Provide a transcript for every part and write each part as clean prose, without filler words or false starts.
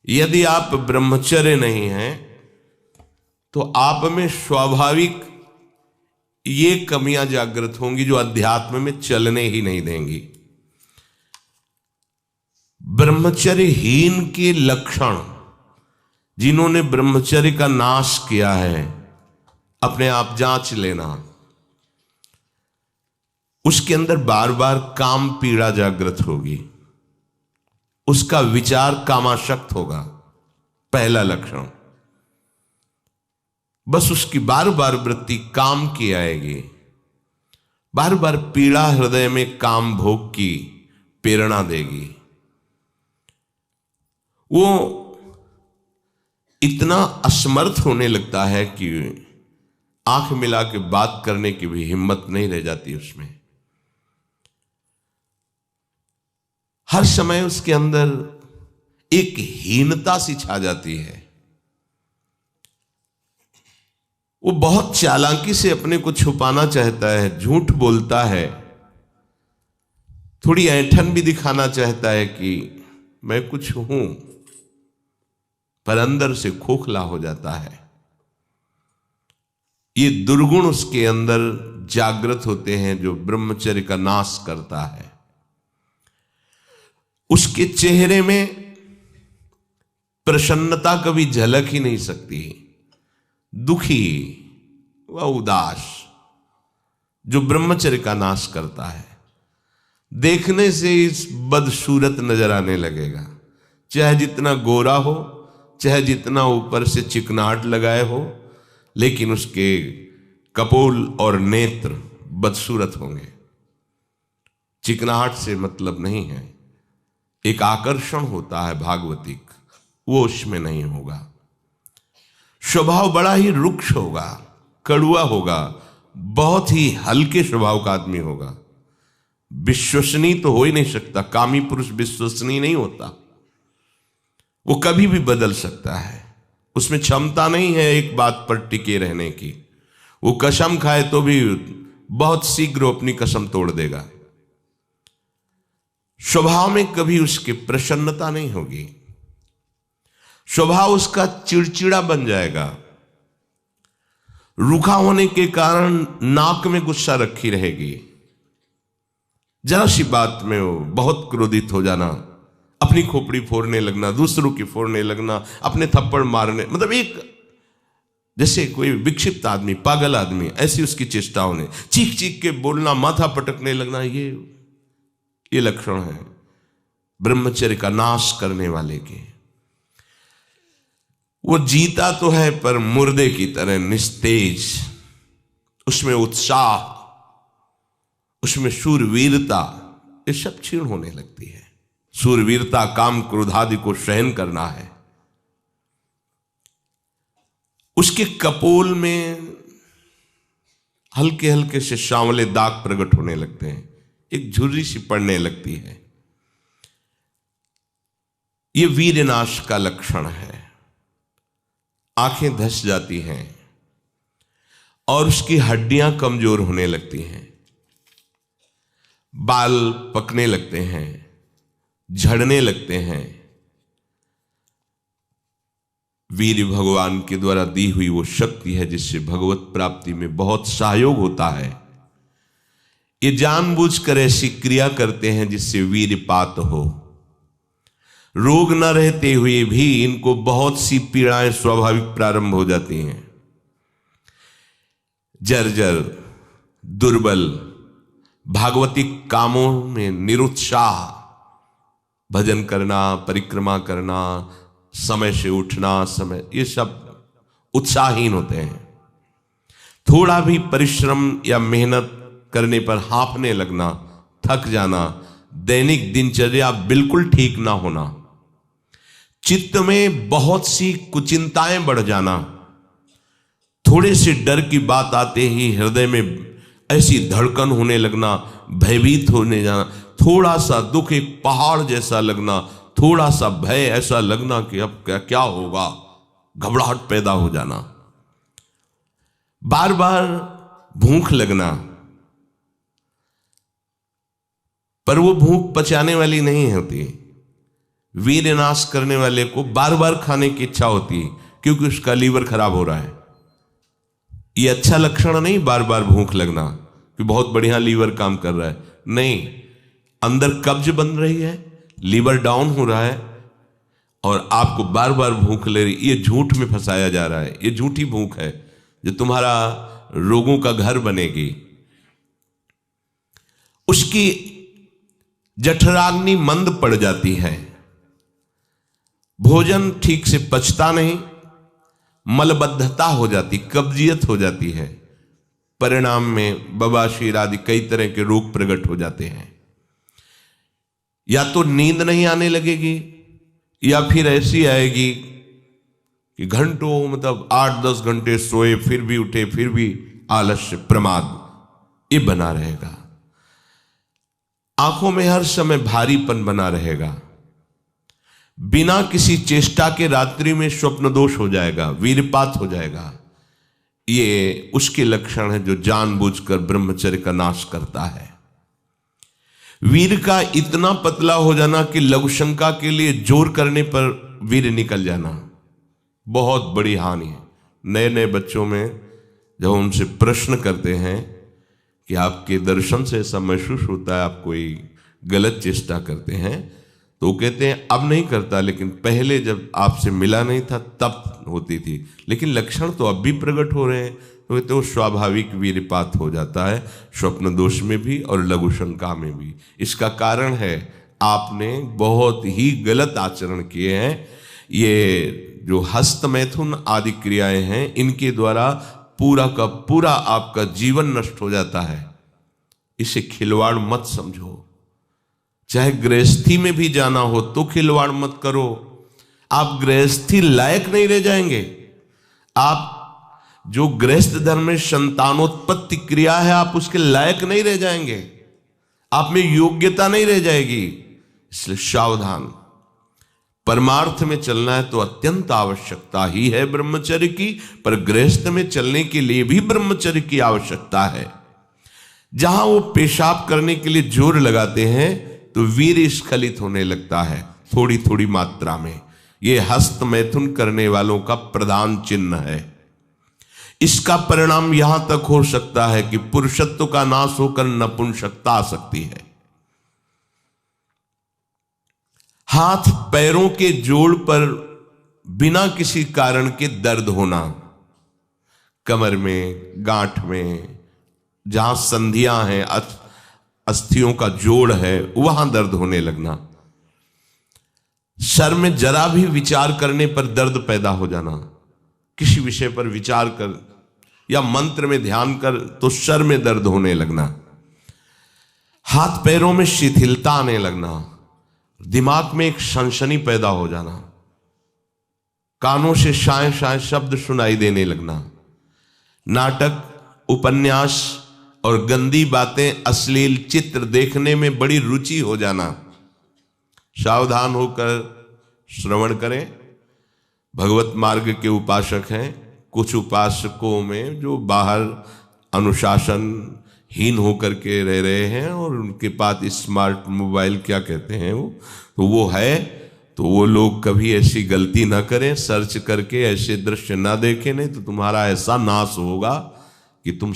यदि आप ब्रह्मचर्य नहीं हैं तो आप में स्वाभाविक ये कमियां जागृत होंगी जो अध्यात्म में चलने ही नहीं देंगी। ब्रह्मचर्यहीन के लक्षण, जिन्होंने ब्रह्मचर्य का नाश किया है, अपने आप जांच लेना। उसके अंदर बार बार काम पीड़ा जागृत होगी, उसका विचार कामाशक्त होगा, पहला लक्षण। बस उसकी बार बार वृत्ति काम की आएगी, बार बार पीड़ा हृदय में काम भोग की प्रेरणा देगी। वो इतना असमर्थ होने लगता है कि आंख मिला के बात करने की भी हिम्मत नहीं रह जाती उसमें। हर समय उसके अंदर एक हीनता सी छा जाती है। वो बहुत चालाकी से अपने को छुपाना चाहता है, झूठ बोलता है, थोड़ी ऐंठन भी दिखाना चाहता है कि मैं कुछ हूं, पर अंदर से खोखला हो जाता है। ये दुर्गुण उसके अंदर जागृत होते हैं जो ब्रह्मचर्य का नाश करता है। उसके चेहरे में प्रसन्नता कभी झलक ही नहीं सकती, दुखी व उदास, जो ब्रह्मचर्य का नाश करता है। देखने से इस बदसूरत नजर आने लगेगा, चाहे जितना गोरा हो, चाहे जितना ऊपर से चिकनाहट लगाए हो, लेकिन उसके कपोल और नेत्र बदसूरत होंगे। चिकनाहट से मतलब नहीं है, एक आकर्षण होता है भागवतिक, वो उसमें नहीं होगा। स्वभाव बड़ा ही रुक्ष होगा, कड़ुआ होगा, बहुत ही हल्के स्वभाव का आदमी होगा। विश्वसनीय तो हो ही नहीं सकता, कामी पुरुष विश्वसनीय नहीं होता। वो कभी भी बदल सकता है, उसमें क्षमता नहीं है एक बात पर टिके रहने की। वो कसम खाए तो भी बहुत शीघ्र अपनी कसम तोड़ देगा। स्वभाव में कभी उसकी प्रसन्नता नहीं होगी, स्वभाव उसका चिड़चिड़ा बन जाएगा। रूखा होने के कारण नाक में गुस्सा रखी रहेगी, जरा सी बात में वो बहुत क्रोधित हो जाना, अपनी खोपड़ी फोड़ने लगना, दूसरों की फोड़ने लगना, अपने थप्पड़ मारने, मतलब एक जैसे कोई विक्षिप्त आदमी, पागल आदमी, ऐसी उसकी चेष्टाओं ने चीख चीख के बोलना, माथा पटकने लगना, ये लक्षण है ब्रह्मचर्य का नाश करने वाले के। वो जीता तो है पर मुर्दे की तरह निस्तेज, उसमें उत्साह, उसमें शूरवीरता, ये सब क्षीण होने लगती है। शूरवीरता काम क्रोधादि को सहन करना है। उसके कपोल में हल्के हल्के से सांवले दाग प्रकट होने लगते हैं, एक झुर्री सी पड़ने लगती है। ये वीरनाश का लक्षण है। आंखें धस जाती हैं और उसकी हड्डियां कमजोर होने लगती हैं, बाल पकने लगते हैं, झड़ने लगते हैं। वीर भगवान के द्वारा दी हुई वो शक्ति है जिससे भगवत प्राप्ति में बहुत सहयोग होता है। ये जानबूझकर ऐसी क्रिया करते हैं जिससे वीरपात हो। रोग न रहते हुए भी इनको बहुत सी पीड़ाएं स्वाभाविक प्रारंभ हो जाती हैं। जर्जर, दुर्बल, भागवतिक कामों में निरुत्साह, भजन करना, परिक्रमा करना, समय से उठना, समय, ये सब उत्साहहीन होते हैं। थोड़ा भी परिश्रम या मेहनत करने पर हांफने लगना, थक जाना, दैनिक दिनचर्या बिल्कुल ठीक ना होना, चित्त में बहुत सी कुचिंताएं बढ़ जाना, थोड़े से डर की बात आते ही हृदय में ऐसी धड़कन होने लगना, भयभीत होने जाना, थोड़ा सा दुख एक पहाड़ जैसा लगना, थोड़ा सा भय ऐसा लगना कि अब क्या होगा, घबराहट पैदा हो जाना, बार बार भूख लगना, पर वो भूख पचाने वाली नहीं होती, वीर नाश करने वाले को बार बार खाने की इच्छा होती है क्योंकि उसका लीवर खराब हो रहा है। ये अच्छा लक्षण नहीं बार बार भूख लगना कि बहुत बढ़िया लीवर काम कर रहा है, नहीं, अंदर कब्ज बन रही है, लीवर डाउन हो रहा है और आपको बार बार भूख ले रही। ये झूठ में फंसाया जा रहा है, ये झूठी भूख है जो तुम्हारा रोगों का घर बनेगी। उसकी जठराग्नि मंद पड़ जाती है, भोजन ठीक से पचता नहीं, मलबद्धता हो जाती, कब्जियत हो जाती है, परिणाम में बवासीर आदि कई तरह के रोग प्रकट हो जाते हैं। या तो नींद नहीं आने लगेगी या फिर ऐसी आएगी कि घंटों मतलब 8-10 घंटे सोए फिर भी उठे फिर भी आलस्य प्रमाद ये बना रहेगा। आंखों में हर समय भारीपन बना रहेगा, बिना किसी चेष्टा के रात्रि में स्वप्न दोष हो जाएगा, वीरपात हो जाएगा। ये उसके लक्षण है जो जानबूझकर ब्रह्मचर्य का नाश करता है। वीर का इतना पतला हो जाना कि लघुशंका के लिए जोर करने पर वीर निकल जाना बहुत बड़ी हानि है। नए नए बच्चों में जब उनसे प्रश्न करते हैं कि आपके दर्शन से ऐसा महसूस होता है आप कोई गलत चेष्टा करते हैं, तो वो कहते हैं अब नहीं करता, लेकिन पहले जब आपसे मिला नहीं था तब होती थी, लेकिन लक्षण तो अब भी प्रकट हो रहे हैं। तो कहते वो स्वाभाविक वीरपात हो जाता है, स्वप्न दोष में भी और लघु शंका में भी। इसका कारण है आपने बहुत ही गलत आचरण किए हैं। ये जो हस्त मैथुन आदि क्रियाएं हैं इनके द्वारा पूरा का पूरा आपका जीवन नष्ट हो जाता है। इसे खिलवाड़ मत समझो। चाहे गृहस्थी में भी जाना हो तो खिलवाड़ मत करो। आप गृहस्थी लायक नहीं रह जाएंगे। आप जो गृहस्थ धर्म में संतानोत्पत्ति क्रिया है आप उसके लायक नहीं रह जाएंगे, आप में योग्यता नहीं रह जाएगी। इसलिए सावधान। परमार्थ में चलना है तो अत्यंत आवश्यकता ही है ब्रह्मचर्य की, पर गृहस्थ में चलने के लिए भी ब्रह्मचर्य की आवश्यकता है। जहां वो पेशाब करने के लिए जोर लगाते हैं तो वीर स्खलित होने लगता है थोड़ी थोड़ी मात्रा में। यह हस्त मैथुन करने वालों का प्रधान चिन्ह है। इसका परिणाम यहां तक हो सकता है कि पुरुषत्व का नाश होकर नपुंसकता आ सकती है। हाथ पैरों के जोड़ पर बिना किसी कारण के दर्द होना, कमर में, गांठ में, जहां संधियां हैं, अस्थियों का जोड़ है, वहां दर्द होने लगना, सर में जरा भी विचार करने पर दर्द पैदा हो जाना, किसी विषय पर विचार कर या मंत्र में ध्यान कर तो सर में दर्द होने लगना, हाथ पैरों में शिथिलता आने लगना, दिमाग में एक सनसनी पैदा हो जाना, कानों से शाय शाय शब्द सुनाई देने लगना, नाटक, उपन्यास और गंदी बातें, अश्लील चित्र देखने में बड़ी रुचि हो जाना। सावधान होकर श्रवण करें। भगवत मार्ग के उपासक हैं, कुछ उपासकों में जो बाहर अनुशासनहीन होकर के रह रहे हैं और उनके पास स्मार्ट मोबाइल क्या कहते हैं वो है, तो वो लोग कभी ऐसी गलती ना करें, सर्च करके ऐसे दृश्य ना देखें, नहीं तो तुम्हारा ऐसा नाश होगा कि तुम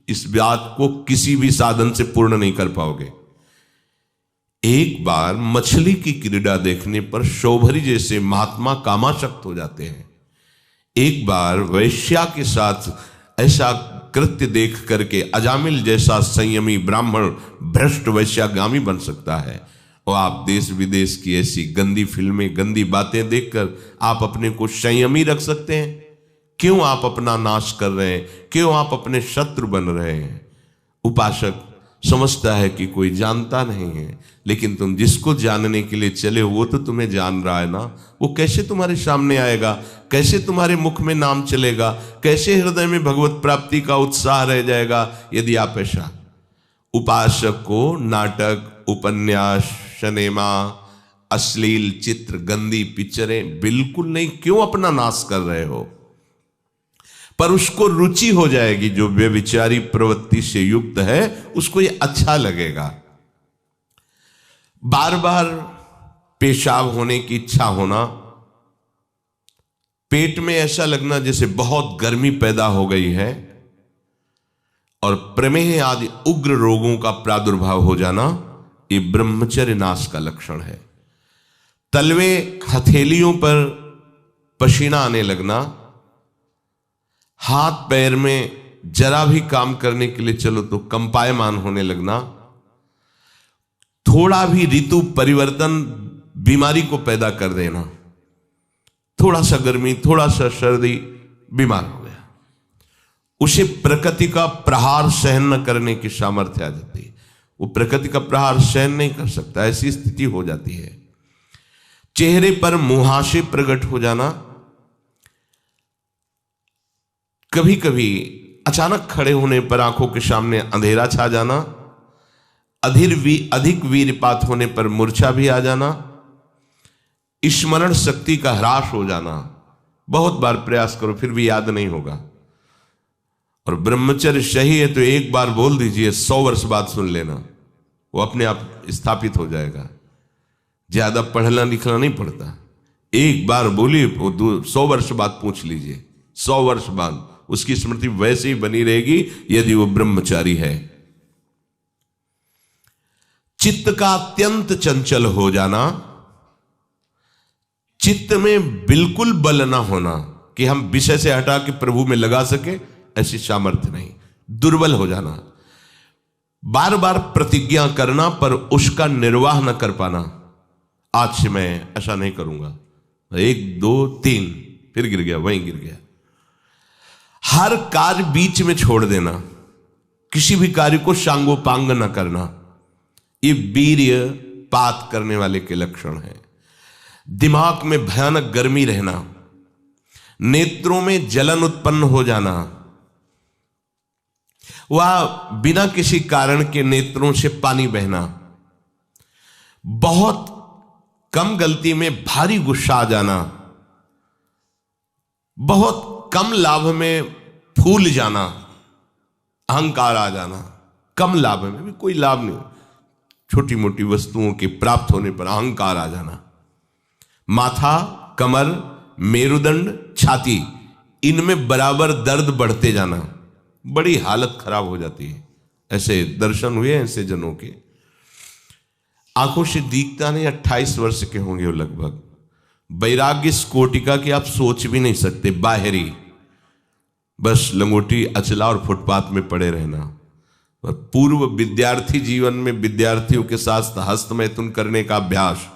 इस बात को किसी भी साधन से पूर्ण नहीं कर पाओगे। एक बार मछली की क्रीड़ा देखने पर शौभरी जैसे महात्मा कामासक्त हो जाते हैं। एक बार वैश्या के साथ ऐसा कृत्य देख करके अजामिल जैसा संयमी ब्राह्मण भ्रष्ट वैश्यागामी बन सकता है। और आप देश विदेश की ऐसी गंदी फिल्में, गंदी बातें देखकर आप अपने को संयमी रख सकते हैं? क्यों आप अपना नाश कर रहे हैं? क्यों आप अपने शत्रु बन रहे हैं? उपासक समझता है कि कोई जानता नहीं है, लेकिन तुम जिसको जानने के लिए चले हो वो तो तुम्हें जान रहा है ना। वो कैसे तुम्हारे सामने आएगा? कैसे तुम्हारे मुख में नाम चलेगा? कैसे हृदय में भगवत प्राप्ति का उत्साह रह जाएगा यदि आप ऐसा? उपासक को नाटक, उपन्यास, सिनेमा, अश्लील चित्र, गंदी पिक्चरें बिल्कुल नहीं। क्यों अपना नाश कर रहे हो? पर उसको रुचि हो जाएगी, जो व्यभिचारी प्रवृत्ति से युक्त है उसको ये अच्छा लगेगा। बार बार पेशाब होने की इच्छा होना, पेट में ऐसा लगना जैसे बहुत गर्मी पैदा हो गई है, और प्रमेह आदि उग्र रोगों का प्रादुर्भाव हो जाना, ये ब्रह्मचर्य नाश का लक्षण है। तलवे हथेलियों पर पसीना आने लगना, हाथ पैर में जरा भी काम करने के लिए चलो तो कंपायमान होने लगना, थोड़ा भी ऋतु परिवर्तन बीमारी को पैदा कर देना, थोड़ा सा गर्मी थोड़ा सा सर्दी, बीमार हो गया, उसे प्रकृति का प्रहार सहन न करने की सामर्थ्य आ जाती है। वो प्रकृति का प्रहार सहन नहीं कर सकता, ऐसी स्थिति हो जाती है। चेहरे पर मुहासे प्रकट हो जाना, कभी कभी अचानक खड़े होने पर आंखों के सामने अंधेरा छा जाना, अधिक वीरपात होने पर मूर्छा भी आ जाना, स्मरण शक्ति का ह्रास हो जाना, बहुत बार प्रयास करो फिर भी याद नहीं होगा। और ब्रह्मचर्य सही है तो एक बार बोल दीजिए, 100 वर्ष बाद सुन लेना, वो अपने आप स्थापित हो जाएगा। ज्यादा पढ़ना लिखना नहीं पड़ता, एक बार बोलिए, वो 100 वर्ष बाद पूछ लीजिए, 100 वर्ष बाद उसकी स्मृति वैसे ही बनी रहेगी यदि वो ब्रह्मचारी है। चित्त का अत्यंत चंचल हो जाना, चित्त में बिल्कुल बल ना होना कि हम विषय से हटा के प्रभु में लगा सके, ऐसी सामर्थ्य नहीं, दुर्बल हो जाना, बार बार प्रतिज्ञा करना पर उसका निर्वाह न कर पाना, आज से मैं ऐसा नहीं करूंगा, 1 2 3 फिर गिर गया, वहीं गिर गया। हर कार्य बीच में छोड़ देना, किसी भी कार्य को सांगोपांग न करना, ये वीर्य पात करने वाले के लक्षण है। दिमाग में भयानक गर्मी रहना, नेत्रों में जलन उत्पन्न हो जाना, वह बिना किसी कारण के नेत्रों से पानी बहना, बहुत कम गलती में भारी गुस्सा आ जाना, बहुत कम लाभ में फूल जाना, अहंकार आ जाना, कम लाभ में भी कोई लाभ नहीं, छोटी मोटी वस्तुओं के प्राप्त होने पर अहंकार आ जाना, माथा, कमर, मेरुदंड, छाती, इनमें बराबर दर्द बढ़ते जाना, बड़ी हालत खराब हो जाती है। ऐसे दर्शन हुए ऐसे जनों के, आंखों से दिखता नहीं, 28 वर्ष के होंगे वो लगभग, वैराग्य इस कोटिका की आप सोच भी नहीं सकते, बाहरी बस लंगोटी अचला और फुटपाथ में पड़े रहना। और पूर्व विद्यार्थी जीवन में विद्यार्थियों के साथ हस्त मैथुन करने का अभ्यास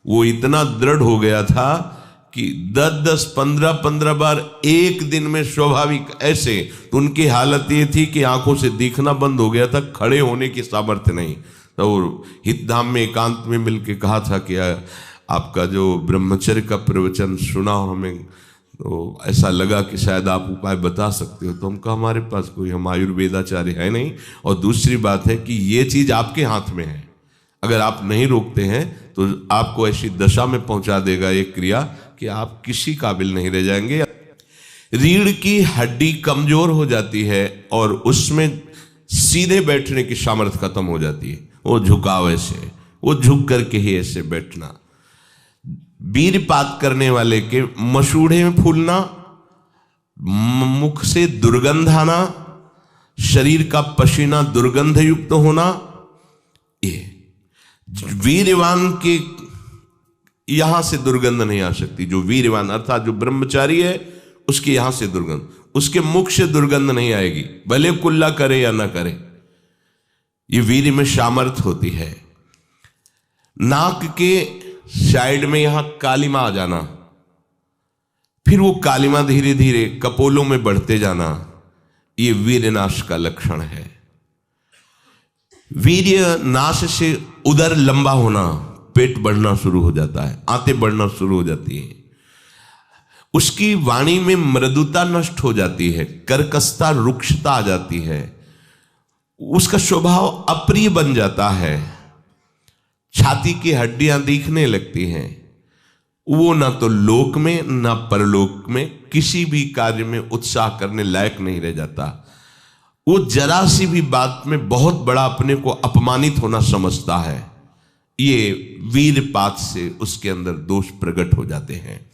वो इतना दृढ़ हो गया था कि 10-10, 15-15 बार एक दिन में स्वाभाविक ऐसे, तो उनकी हालत ये थी कि आंखों से दिखना बंद हो गया था, खड़े होने की सामर्थ्य नहीं। तो हितधाम में एकांत में मिलकर कहा था कि आपका जो ब्रह्मचर्य का प्रवचन सुना और हमें तो ऐसा लगा कि शायद आप उपाय बता सकते हो। तो हम कहा हमारे पास कोई, हम आयुर्वेदाचार्य है नहीं, और दूसरी बात है कि ये चीज आपके हाथ में है, अगर आप नहीं रोकते हैं तो आपको ऐसी दशा में पहुंचा देगा ये क्रिया कि आप किसी काबिल नहीं रह जाएंगे। रीढ़ की हड्डी कमजोर हो जाती है और उसमें सीधे बैठने की सामर्थ्य खत्म हो जाती है, वो झुकाव ऐसे, वो झुक करके ही ऐसे बैठना। वीरपात करने वाले के मसूड़े में फूलना, मुख से दुर्गंध आना, शरीर का पसीना दुर्गंध युक्त होना, ये वीरवान के यहां से दुर्गंध नहीं आ सकती। जो वीरवान अर्थात जो ब्रह्मचारी है उसके यहां से दुर्गंध, उसके मुख से दुर्गंध नहीं आएगी, भले कुल्ला करे या ना करे, ये वीर में सामर्थ होती है। नाक के साइड में यहां कालिमा आ जाना, फिर वो कालिमा धीरे धीरे कपोलों में बढ़ते जाना, ये वीर नाश का लक्षण है। वीर्य नाश से उदर लंबा होना, पेट बढ़ना शुरू हो जाता है, आंतें बढ़ना शुरू हो जाती है, उसकी वाणी में मृदुता नष्ट हो जाती है, कर्कशता रुक्षता आ जाती है, उसका स्वभाव अप्रिय बन जाता है, छाती की हड्डियां दिखने लगती हैं, वो ना तो लोक में ना परलोक में किसी भी कार्य में उत्साह करने लायक नहीं रह जाता। वो जरा सी भी बात में बहुत बड़ा अपने को अपमानित होना समझता है। ये वीरपात से उसके अंदर दोष प्रकट हो जाते हैं।